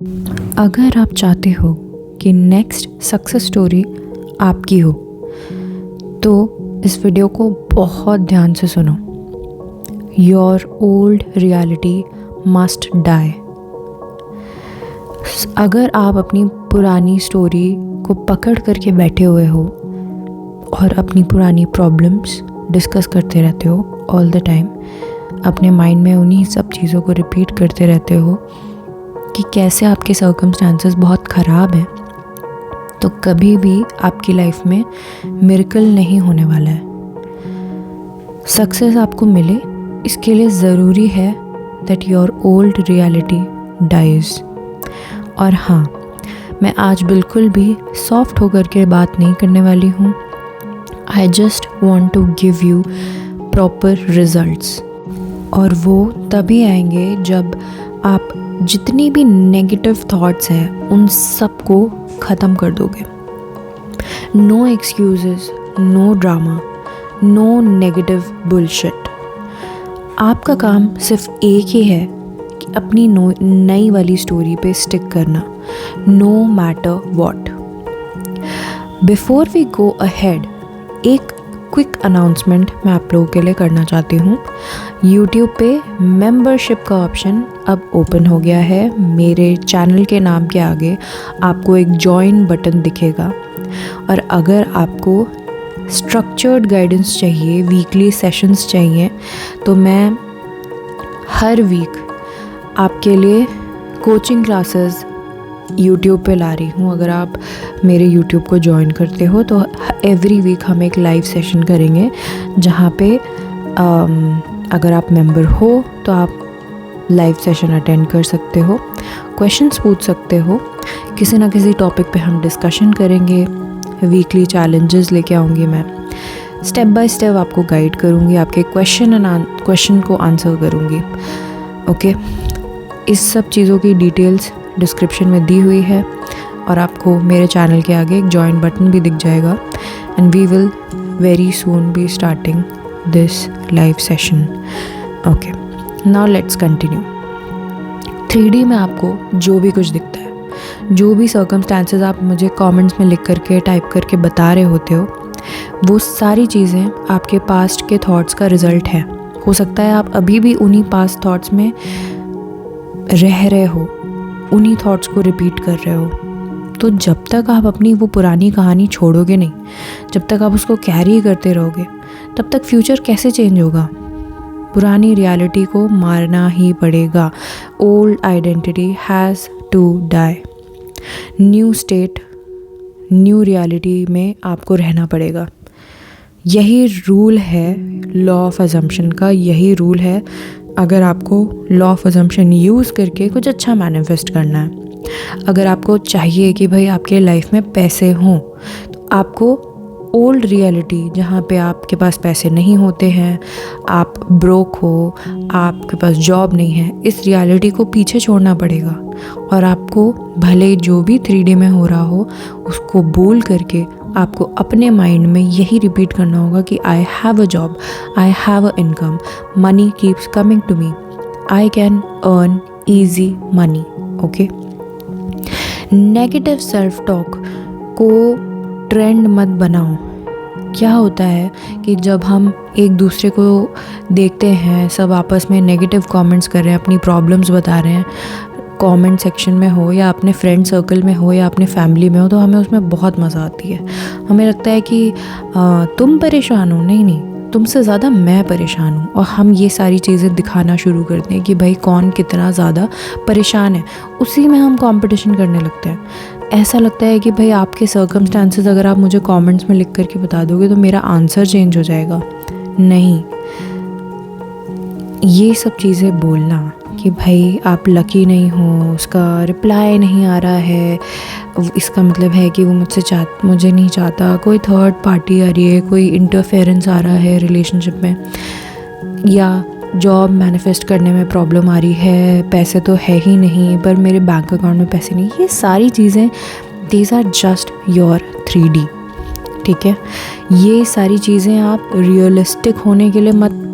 अगर आप चाहते हो कि नेक्स्ट सक्सेस स्टोरी आपकी हो तो इस वीडियो को बहुत ध्यान से सुनो। Your old reality must die. अगर आप अपनी पुरानी स्टोरी को पकड़ करके बैठे हुए हो और अपनी पुरानी प्रॉब्लम्स डिस्कस करते रहते हो ऑल द टाइम, अपने माइंड में उन्हीं सब चीज़ों को रिपीट करते रहते हो कि कैसे आपके सर्कमस्टांसेस बहुत ख़राब हैं, तो कभी भी आपकी लाइफ में मिरेकल नहीं होने वाला है। सक्सेस आपको मिले इसके लिए ज़रूरी है that your old reality dies. और हाँ, मैं आज बिल्कुल भी सॉफ्ट होकर के बात नहीं करने वाली हूँ। I just want to give you proper results, और वो तभी आएंगे जब आप जितनी भी नेगेटिव थॉट्स हैं उन सब को ख़त्म कर दोगे। No excuses, no drama, no negative bullshit. आपका काम सिर्फ एक ही है कि अपनी नई वाली स्टोरी पे स्टिक करना, no matter what. Before we go ahead, एक क्विक अनाउंसमेंट मैं आप लोगों के लिए करना चाहती हूँ। यूट्यूब पे मेंबरशिप का ऑप्शन अब ओपन हो गया है। मेरे चैनल के नाम के आगे आपको एक जॉइन बटन दिखेगा, और अगर आपको स्ट्रक्चर्ड गाइडेंस चाहिए, वीकली सेशंस चाहिए, तो मैं हर वीक आपके लिए कोचिंग क्लासेस यूट्यूब पे ला रही हूँ। अगर आप मेरे यूट्यूब को ज्वाइन करते हो तो एवरी वीक हम एक लाइव सेशन करेंगे, जहाँ पे अगर आप मेंबर हो तो आप लाइव सेशन अटेंड कर सकते हो, क्वेश्चंस पूछ सकते हो, किसी ना किसी टॉपिक पे हम डिस्कशन करेंगे, वीकली चैलेंजेस लेके आऊँगी मैं, स्टेप बाय स्टेप आपको गाइड करूँगी, आपके क्वेश्चन को आंसर करूँगी। ओके, इस सब चीज़ों की डिटेल्स डिस्क्रिप्शन में दी हुई है, और आपको मेरे चैनल के आगे एक जॉइन बटन भी दिख जाएगा। And we will very soon be starting this live session. Okay, now let's continue. 3D में आपको जो भी कुछ दिखता है, जो भी सर्कमस्टांसेस आप मुझे कमेंट्स में लिख करके टाइप करके बता रहे होते हो, वो सारी चीज़ें आपके पास्ट के थॉट्स का रिज़ल्ट है। हो सकता है आप अभी भी उन्हीं पास्ट थॉट्स में रह रहे हो, उन्हीं थॉट्स को रिपीट कर रहे हो। तो जब तक आप अपनी वो पुरानी कहानी छोड़ोगे नहीं, जब तक आप उसको कैरी करते रहोगे, तब तक फ्यूचर कैसे चेंज होगा? पुरानी रियलिटी को मारना ही पड़ेगा। Old identity has to die. New state, new reality में आपको रहना पड़ेगा। यही रूल है लॉ ऑफ अजम्पशन का, यही रूल है अगर आपको लॉ ऑफ अजम्पशन यूज़ करके कुछ अच्छा मैनिफेस्ट करना है। अगर आपको चाहिए कि भाई आपके लाइफ में पैसे हों, तो आपको ओल्ड रियलिटी, जहाँ पे आपके पास पैसे नहीं होते हैं, आप ब्रोक हो, आपके पास जॉब नहीं है, इस रियलिटी को पीछे छोड़ना पड़ेगा। और आपको भले जो भी 3D में हो रहा हो उसको बोल करके आपको अपने माइंड में यही रिपीट करना होगा कि I have a job, I have a income, money keeps coming to me, I can earn easy money. Okay, negative self talk को ट्रेंड मत बनाओ। क्या होता है कि जब हम एक दूसरे को देखते हैं, सब आपस में नेगेटिव कमेंट्स कर रहे हैं, अपनी प्रॉब्लम्स बता रहे हैं, कमेंट सेक्शन में हो या अपने फ्रेंड सर्कल में हो या अपने फैमिली में हो, तो हमें उसमें बहुत मज़ा आती है। हमें लगता है कि तुम परेशान हो। नहीं नहीं, तुमसे ज़्यादा मैं परेशान हूँ। और हम ये सारी चीज़ें दिखाना शुरू करते हैं कि भाई कौन कितना ज़्यादा परेशान है, उसी में हम कंपटीशन करने लगते हैं। ऐसा लगता है कि भाई आपके सर्कमस्टांसेस अगर आप मुझे कमेंट्स में लिख करके बता दोगे तो मेरा आंसर चेंज हो जाएगा। नहीं, ये सब चीज़ें बोलना कि भाई आप लकी नहीं हो, उसका रिप्लाई नहीं आ रहा है, इसका मतलब है कि वो मुझे नहीं चाहता, कोई थर्ड पार्टी आ रही है, कोई इंटरफेरेंस आ रहा है रिलेशनशिप में, या जॉब मैनिफेस्ट करने में प्रॉब्लम आ रही है, पैसे तो है ही नहीं पर मेरे बैंक अकाउंट में पैसे नहीं। ये सारी चीज़ें, these are just your 3D। ठीक है, ये सारी चीज़ें आप रियलिस्टिक होने के लिए मत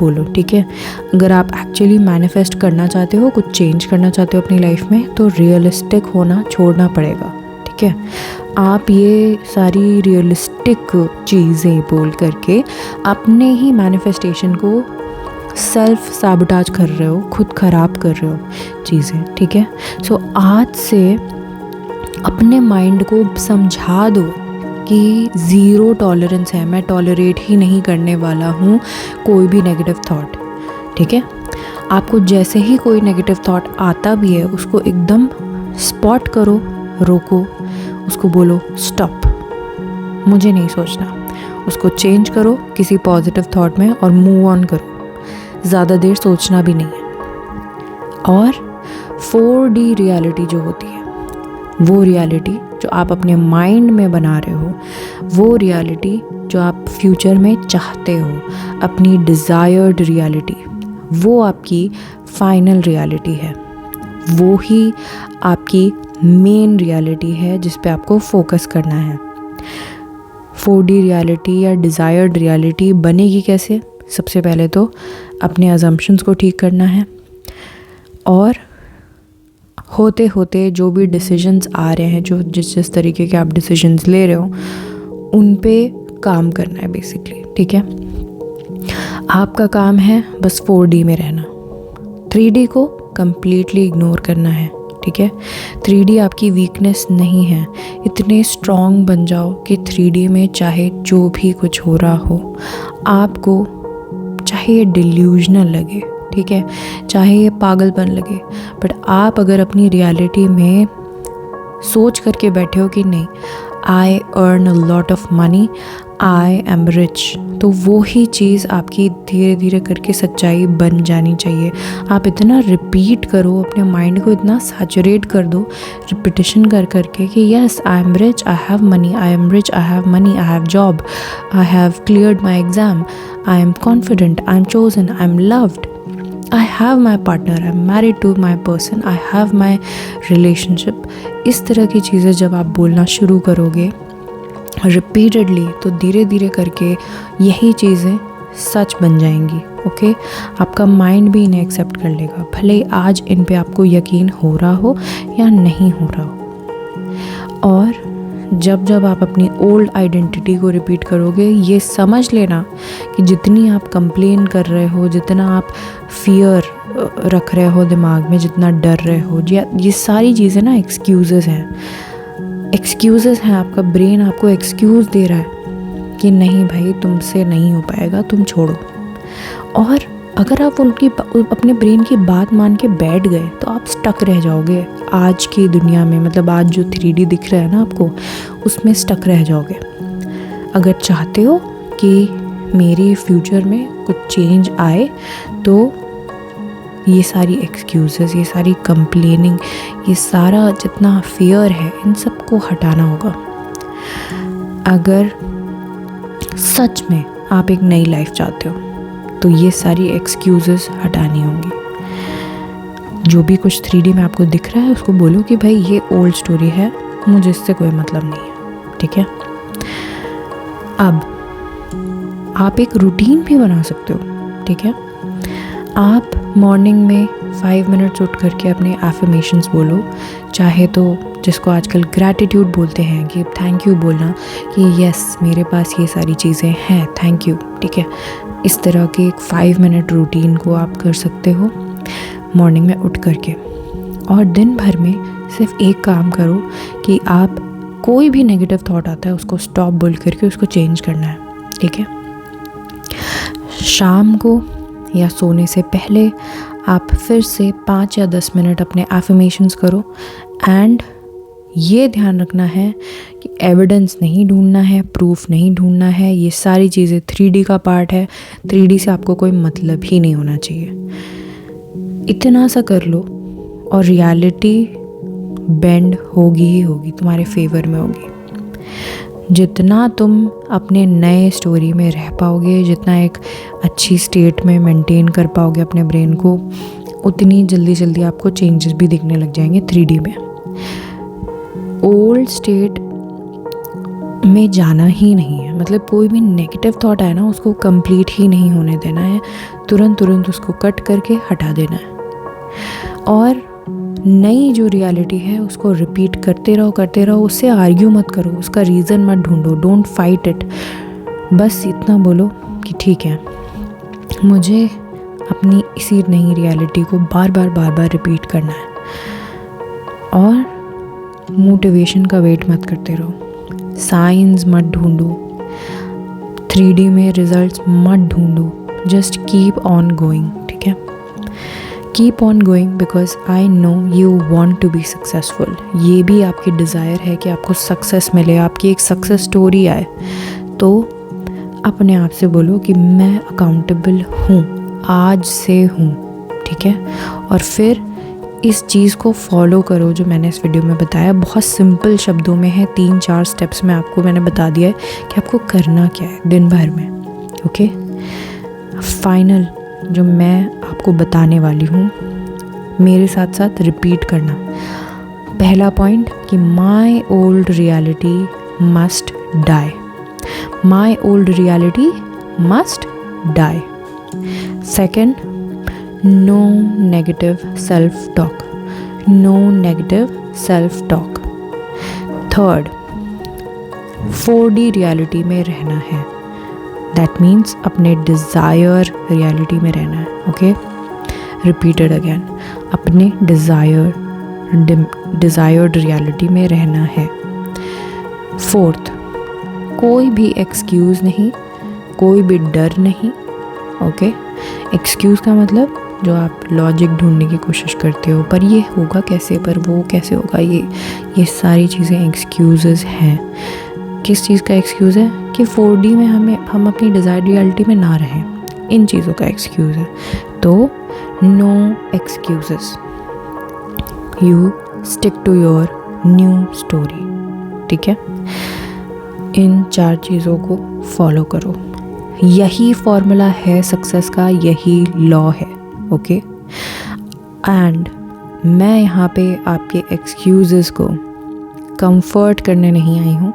बोलो, ठीक है। अगर आप एक्चुअली मैनिफेस्ट करना चाहते हो, कुछ चेंज करना चाहते हो अपनी लाइफ में, तो रियलिस्टिक होना छोड़ना पड़ेगा, ठीक है। आप ये सारी रियलिस्टिक चीज़ें बोल करके अपने ही मैनिफेस्टेशन को सेल्फ सैबोटाज कर रहे हो, खुद ख़राब कर रहे हो चीज़ें, ठीक है। सो आज से अपने माइंड को समझा दो कि ज़ीरो टॉलरेंस है, मैं टॉलरेट ही नहीं करने वाला हूँ कोई भी नेगेटिव थॉट, ठीक है। आपको जैसे ही कोई नेगेटिव थॉट आता भी है, उसको एकदम स्पॉट करो, रोको, उसको बोलो स्टॉप, मुझे नहीं सोचना, उसको चेंज करो किसी पॉजिटिव थॉट में और मूव ऑन करो, ज़्यादा देर सोचना भी नहीं है। और 4D रियलिटी जो होती है, वो रियलिटी जो आप अपने माइंड में बना रहे हो, वो रियलिटी जो आप फ्यूचर में चाहते हो, अपनी डिज़ायर्ड रियलिटी, वो आपकी फाइनल रियलिटी है, वो ही आपकी मेन रियलिटी है जिस पे आपको फोकस करना है। 4D रियलिटी या डिज़ायर्ड रियलिटी बनेगी कैसे? सबसे पहले तो अपने अजम्पशंस को ठीक करना है, और होते होते जो भी डिसीजंस आ रहे हैं, जो जिस तरीके के आप डिसीजंस ले रहे हो, उन पे काम करना है बेसिकली, ठीक है। आपका काम है बस 4D में रहना, 3D को कंप्लीटली इग्नोर करना है, ठीक है। 3D आपकी वीकनेस नहीं है। इतने स्ट्रॉन्ग बन जाओ कि 3D में चाहे जो भी कुछ हो रहा हो, आपको चाहे ये डिल्यूजनल लगे, ठीक है, चाहे ये पागलपन लगे, बट आप अगर अपनी रियलिटी में सोच करके बैठे हो कि नहीं, I earn a lot of money, I am rich, तो वो ही चीज़ आपकी धीरे धीरे करके सच्चाई बन जानी चाहिए। आप इतना रिपीट करो, अपने माइंड को इतना सैचुरेट कर दो रिपीटिशन कर करके कि yes I am rich, I have money, I am rich, I have money, I have job, I have cleared my exam, I am confident, I am chosen, I am loved, I have my partner, I'm married to my person, I have my relationship। इस तरह की चीज़ें जब आप बोलना शुरू करोगे repeatedly, तो धीरे धीरे करके यही चीज़ें सच बन जाएंगी, ओके। आपका माइंड भी इन्हें एक्सेप्ट कर लेगा, भले ही आज इन पे आपको यकीन हो रहा हो या नहीं हो रहा हो। और जब जब आप अपनी ओल्ड आइडेंटिटी को रिपीट करोगे, ये समझ लेना कि जितनी आप कंप्लेन कर रहे हो, जितना आप फियर रख रहे हो दिमाग में, जितना डर रहे हो, ये सारी चीज़ें ना एक्सक्यूज़ेस हैं। एक्सक्यूज़ेस हैं, आपका ब्रेन आपको एक्सक्यूज़ दे रहा है कि नहीं भाई तुमसे नहीं हो पाएगा, तुम छोड़ो। और अगर आप उनकी अपने ब्रेन की बात मान के बैठ गए तो आप स्टक रह जाओगे आज की दुनिया में, मतलब आज जो 3D दिख रहा है ना आपको, उसमें स्टक रह जाओगे। अगर चाहते हो कि मेरी फ्यूचर में कुछ चेंज आए, तो ये सारी एक्सक्यूज़ेस, ये सारी कंप्लेनिंग, ये सारा जितना फियर है, इन सबको हटाना होगा। अगर सच में आप एक नई लाइफ चाहते हो, तो ये सारी एक्सक्यूज़ेस हटानी होंगी। जो भी कुछ 3D में आपको दिख रहा है, उसको बोलो कि भाई ये ओल्ड स्टोरी है, मुझे इससे कोई मतलब नहीं है, ठीक है। अब आप एक रूटीन भी बना सकते हो, ठीक है। आप मॉर्निंग में 5 मिनट्स उठ करके अपने एफर्मेशंस बोलो, चाहे तो जिसको आजकल ग्रैटिट्यूड बोलते हैं, कि थैंक यू बोलना कि यस मेरे पास ये सारी चीज़ें हैं, थैंक यू, ठीक है। इस तरह के एक 5 मिनट रूटीन को आप कर सकते हो मॉर्निंग में उठ करके। और दिन भर में सिर्फ एक काम करो कि आप कोई भी नेगेटिव थॉट आता है उसको स्टॉप बोल करके उसको चेंज करना है, ठीक है। शाम को या सोने से पहले आप फिर से 5 या 10 मिनट अपने एफर्मेशंस करो। एंड ये ध्यान रखना है कि एविडेंस नहीं ढूंढना है, प्रूफ नहीं ढूंढना है, ये सारी चीज़ें 3D का पार्ट है, 3D से आपको कोई मतलब ही नहीं होना चाहिए। इतना सा कर लो और रियलिटी बेंड होगी ही होगी, तुम्हारे फेवर में होगी। जितना तुम अपने नए स्टोरी में रह पाओगे, जितना एक अच्छी स्टेट में मेंटेन कर पाओगे अपने ब्रेन को, उतनी जल्दी जल्दी आपको चेंजेस भी दिखने लग जाएंगे 3D में। ओल्ड स्टेट में जाना ही नहीं है। मतलब कोई भी नेगेटिव थॉट है ना, उसको कंप्लीट ही नहीं होने देना है, तुरंत उसको कट करके हटा देना है। और नई जो रियलिटी है उसको रिपीट करते रहो, उससे आर्ग्यू मत करो, उसका रीज़न मत ढूंढो, डोंट फाइट इट। बस इतना बोलो कि ठीक है, मुझे अपनी इसी नई रियलिटी को बार बार रिपीट करना है। और मोटिवेशन का वेट मत करते रहो, साइंस मत ढूंढो, 3D में रिजल्ट्स मत ढूंढो, जस्ट कीप ऑन गोइंग। ठीक है, keep on going because I know you want to be successful. ये भी आपकी डिज़ायर है कि आपको सक्सेस मिले, आपकी एक सक्सेस स्टोरी आए। तो अपने आप से बोलो कि मैं अकाउंटेबल हूँ, आज से हूँ। ठीक है, और फिर इस चीज़ को फॉलो करो जो मैंने इस वीडियो में बताया। बहुत सिंपल शब्दों में है, 3-4 स्टेप्स में मैंने बता दिया है कि आपको करना क्या है दिन भर में। ओके, फाइनल जो मैं आपको बताने वाली हूँ, मेरे साथ साथ रिपीट करना। पहला पॉइंट कि my old reality must die. My old reality must die. Second, no negative self talk. No negative self talk. Third, 4D reality में रहना है। दैट मीन्स अपने डिज़ायर रियलिटी में रहना है। ओके, रिपीटेड अगेन, अपने डिज़ायर्ड रियलिटी में रहना है। फोर्थ, कोई भी एक्सक्यूज़ नहीं, कोई भी डर नहीं। ओके, एक्सक्यूज़ का मतलब जो आप लॉजिक ढूंढने की कोशिश करते हो, पर ये होगा कैसे, पर वो कैसे होगा, ये सारी चीज़ें एक्सक्यूज़ेस हैं। किस चीज़ का एक्सक्यूज़ है कि 4D में हम अपनी डिज़ायर्ड रियलिटी में ना रहें, इन चीज़ों का एक्सक्यूज़ है। तो no excuses, you stick to your new story. ठीक है, इन 4 चीज़ों को फॉलो करो। यही फॉर्मूला है सक्सेस का, यही लॉ है। ओके, एंड मैं यहाँ पे आपके एक्सक्यूज़ेस को कंफर्ट करने नहीं आई हूँ,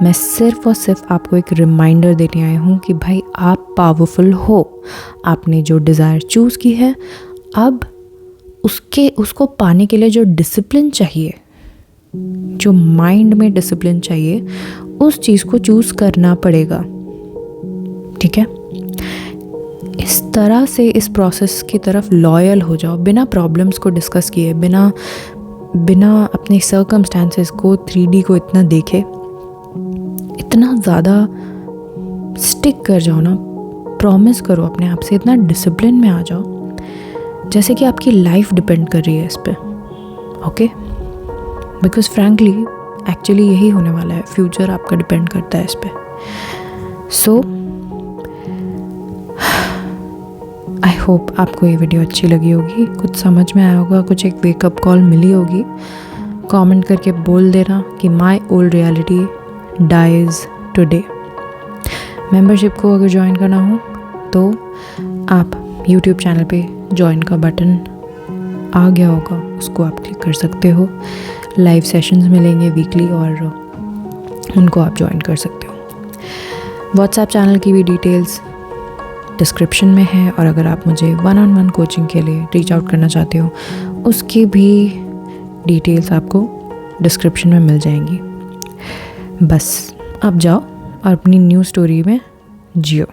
मैं सिर्फ और सिर्फ आपको एक रिमाइंडर देने आई हूँ कि भाई आप पावरफुल हो। आपने जो डिज़ायर चूज़ की है, अब उसको पाने के लिए जो डिसिप्लिन चाहिए, जो माइंड में डिसिप्लिन चाहिए, उस चीज़ को चूज़ करना पड़ेगा। ठीक है, इस तरह से इस प्रोसेस की तरफ लॉयल हो जाओ, बिना प्रॉब्लम्स को डिस्कस किए, बिना अपने सर्कमस्टेंसेस को 3D को इतना देखे, इतना ज़्यादा स्टिक कर जाओ ना, प्रॉमिस करो अपने आप से, इतना डिसिप्लिन में आ जाओ जैसे कि आपकी लाइफ डिपेंड कर रही है इस पे। ओके, बिकॉज फ्रैंकली एक्चुअली यही होने वाला है, फ्यूचर आपका डिपेंड करता है इस पे। सो आई होप आपको ये वीडियो अच्छी लगी होगी, कुछ समझ में आया होगा, कुछ एक वेकअप कॉल मिली होगी। कमेंट करके बोल देना कि my old reality dies today. Membership को अगर ज्वाइन करना हो तो आप यूट्यूब चैनल पे ज्वाइन का बटन आ गया होगा, उसको आप क्लिक कर सकते हो। लाइव सेशंस मिलेंगे वीकली और उनको आप ज्वाइन कर सकते हो। व्हाट्सएप चैनल की भी डिटेल्स डिस्क्रिप्शन में है, और अगर आप मुझे 1-on-1 कोचिंग के लिए रीच आउट करना चाहते हो, उसकी भी डिटेल्स आपको डिस्क्रिप्शन में मिल जाएंगी। बस अब जाओ और अपनी न्यू स्टोरी में जियो।